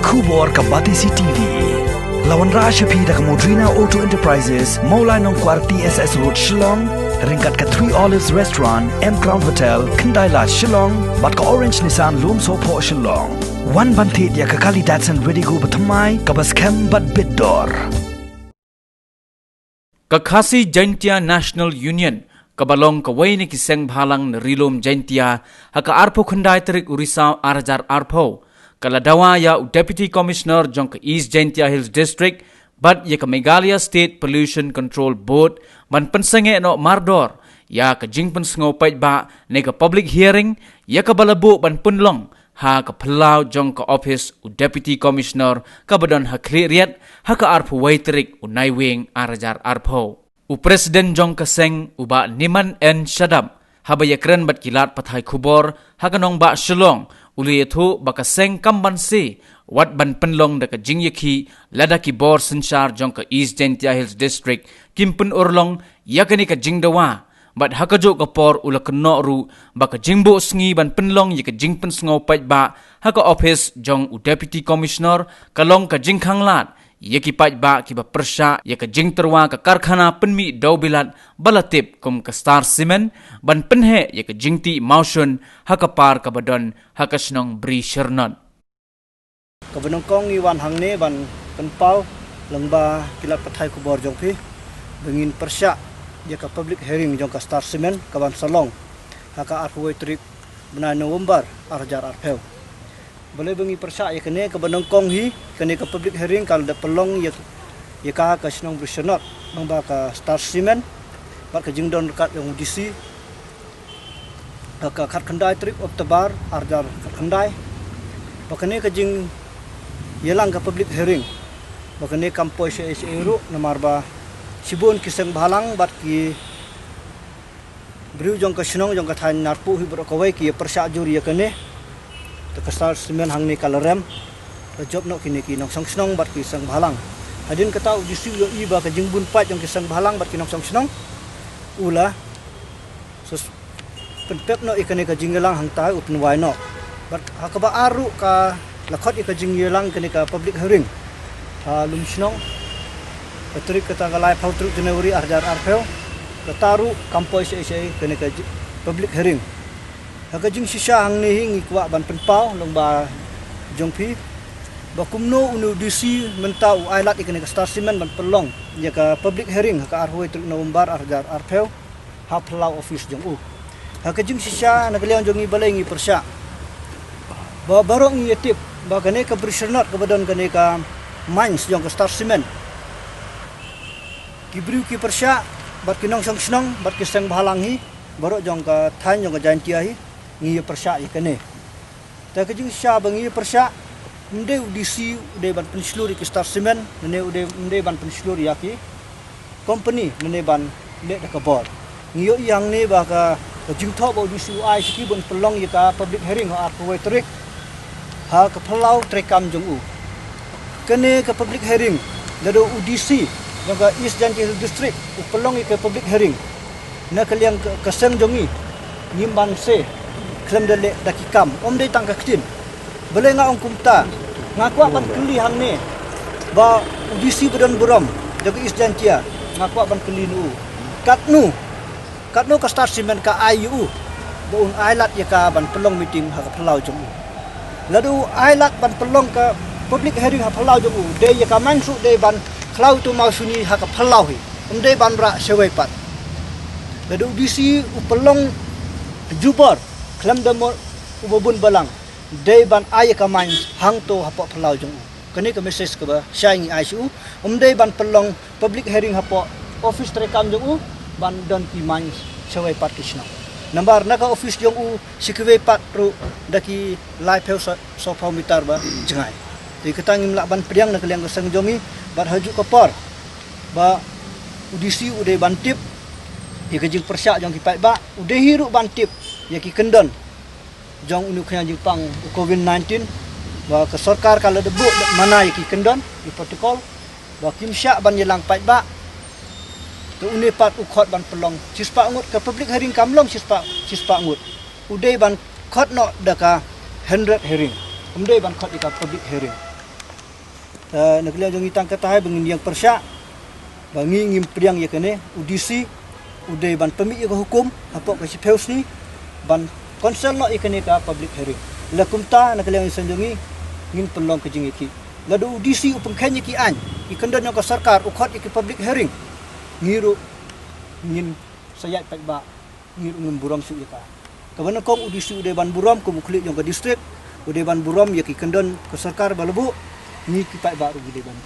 Kubor ka Batisi TV. Lawan Rashapi da ka Modrina Auto Enterprises, Maulai Nongkwar TSS Road Shillong, ringkat ka 3 Olives Restaurant, M Crown Hotel, Kendaila Shillong, bat ka Orange Nissan Lumso Po Shillong. Wan bantit ya ka Kali Datsun Ready Go Batamai, ka Baskem Bat Biddor. Kakhasi Jaintia National Union kabalong kawai ni kiseng bhalang na rilom Jaintia haka arpo kundai terik Urisau Arajar Arpo kaladawa ya Deputy Commissioner jong ka East Jaintia Hills District bat ya ka Meghalaya State Pollution Control Board man pensenge no Mardor ya ka jingpen sngopai ba ne ka public hearing ya ka balabu ban punlong ha ka Pelau jong ka office u Deputy Commissioner kabadon ha kliriat ha ka arpo waiterik u Naiwing Arajar Arpo. U Presiden jong ka seng u ba Niman N Shadam habaya kren bat kilat pathai Kubor ha ka nong ba Shillong uli itu ba ka seng kambansi wat ban penlong da ka jingyaki lada ki bor sensyar jong ka East Jaintia Hills District kimpun urlong ya ka ni ka jingdawa bat hakajo ka por ula keno ru baka jingbo sngi ban penlong ye ka jingpen sngopai ba haka office jong u Deputy Commissioner kalong ka jingkhang lat ye ki pai ba ki ba persya ye ka jingterwa ka karkhana penmi daubilat balatip kum ka Star Cement ban penhe ye ka jingti motion haka par ka badon haka snong bri shernon ka benongkong iwan hangne ban penpau lengba kilat pathai Kubor jong phi bengin persya dia ka public hearing jong ka Star Cement kaban salong haka arwoi trip benai November Arajar Arpeu boleh bengi persa ya kene ka benongkong hi kene ka public hearing kal da pelong ya ka snong brisenot nang ba ka Star Cement bat ka jingdon dekat yang DC ka khat khandai trip of tabar Arajar khandai ba kene ka jing yelang ka public hearing ba kene kampoi se ru namar ba Sibun kiseng balang bat ki briu jong ka snong jong ka than narpu hi bro kawai ki persya juri ya kene ta Star Cement hang ni kalarem ta job no kini ki nong song snong bat ki seng balang hadin kata u disi yo iba ka jingbun pat jong kiseng balang bat ki nong song snong ula sus penpep no ikane ka jinggelang hang tai upn wai no bat hakaba aru ka lakhot ika jinggelang kene ka public hearing lum snong Patrik kata galai pautruk Januari Arajar Arpeu kataru kampoi se kene ka public hearing haga jing sisa hang ni hingi kwa ban penpau longba jongpi bakumno unu DC mentau ailat ikene ka Star Cement ban pelong ya ka public hearing haka arhoi truk November Arajar Arpeu ha Pelau office jong u haga jing sisa nagalian jongi balengi persya ba barong ni tip ba kene ka brisenot ka badan kene ka mines jong ka Star Cement Kibriu ki persya bat kinong song snong bat kiseng bahalangi baru jong ka than jong ka Jaintia hi ngi persya ikene ta ka jing sya bangi persya mde udisi ude ban penslur ki Star Cement ne ude ban penslur ya ki company ne ban le da ka bor ngi yang ne ba ka jing tho ba udisi ai ki bon pelong ya ka public hearing ha arwoi trik ha ka Pelau trekam jong u kene ka public hearing dado udisi jong ka East Jaintia Hills District upelong ke public hearing na kaliang keseng jongi ngimban se klem dele dakikam dei tangka ktin bele nga ong kumta ngakwa ban keli hang ne ba udisi badan buram jong East Jaintia ngakwa ban keli nu katnu ka Star Cement ka IU boun ailat ya ka ban pelong meeting ha Pelau jong ladu ailat ban pelong ka public hearing ha Pelau jong de ya ka mansu de ban Klau tu mau suni haka Pelau hi umde banra sewai pat ladu disi upelong jubor klam demo ubun balang de ban ayaka main hang to hapo Pelau jong kene ka message ka ba syangi ICU umde ban pelong public hearing hapo office trekam jong ban don ki main sewai pat kisna nambar naka office jong sikwe pat ru daki live house sofa mitar ba jengai di ketangim lak ban priang nak liang keseng jongi bat hajuk kapor ba udisi ude bantip ya ke jing persyak jong kipai ba ude hiru bantip ya ki kendon jong unu khanya jing pang COVID-19 ba ke sarkar kala debu mana ya ki kendon di protokol ba kim syak ban yelang pai ba tu uni pat ukhot ban pelong cispa ngut ke public hearing kamlong cispa ngut ude ban khot no daka 100 hearing umde ban khot ika public hearing nak lihat jong itang kata hai bangin yang persyak bangi ngim priang ya kene udisi uday ban pemik ya hukum apa kasi peus ni ban konsel no ikene ka public hearing la kumta nak lihat sanjongi ngin pelong ke jing iki la do udisi upeng kenya ki an ikendon ka sarkar ukhot iki public hearing ngiru ngin sayat pak ba ngiru ngin buram su ya ka kawan kong udisi uday ban buram ko muklik jong ka district uday ban buram ya ki kendon ka sarkar balebu ni ki pak ba ru uday ban